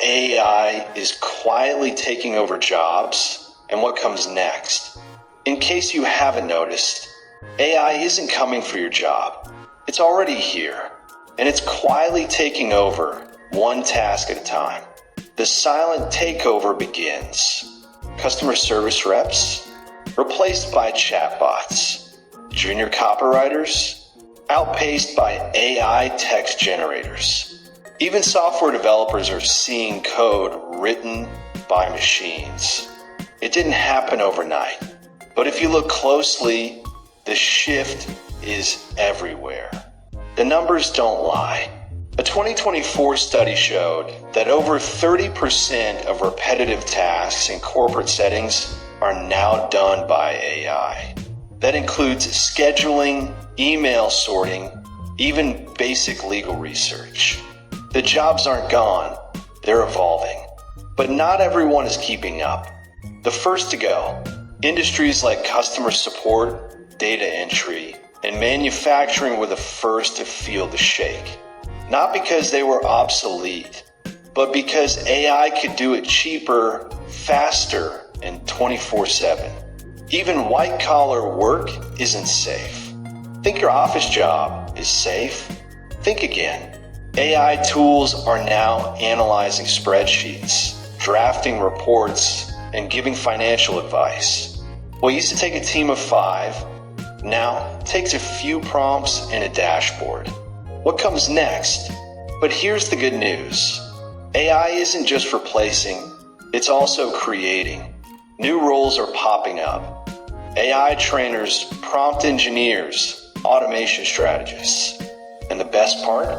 AI is quietly taking over jobs and what comes next. In case you haven't noticed, AI isn't coming for your job. It's already here, and it's quietly taking over one task at a time. The silent takeover begins. Customer service reps replaced by chatbots. Junior copywriters outpaced by AI text generators. Even software developers are seeing code written by machines. It didn't happen overnight, but if you look closely, the shift is everywhere. The numbers don't lie. A 2024 study showed that over 30% of repetitive tasks in corporate settings are now done by AI. That includes scheduling, email sorting, even basic legal research. The jobs aren't gone, they're evolving. But not everyone is keeping up. The first to go, industries like customer support, data entry, and manufacturing were the first to feel the shake. Not because they were obsolete, but because AI could do it cheaper, faster, and 24/7. Even white-collar work isn't safe. Think your office job is safe? Think again. AI tools are now analyzing spreadsheets, drafting reports, and giving financial advice. What used to take a team of 5 now takes a few prompts and a dashboard. What comes next? But here's the good news. AI isn't just replacing, it's also creating. New roles are popping up. AI trainers, prompt engineers, automation strategists. And the best part?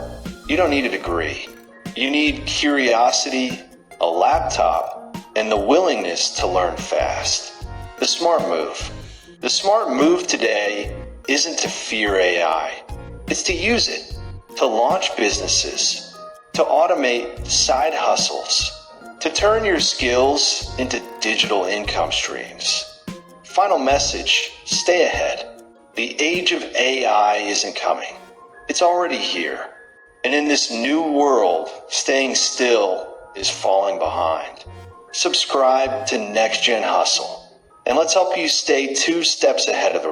You don't need a degree. You need curiosity, a laptop, and the willingness to learn fast. The smart move. The smart move today isn't to fear AI. It's to use it, to launch businesses, to automate side hustles, to turn your skills into digital income streams. Final message, stay ahead. The age of AI isn't coming. It's already here. And in this new world, staying still is falling behind. Subscribe to NextGen Hustle, and let's help you stay 2 steps ahead of the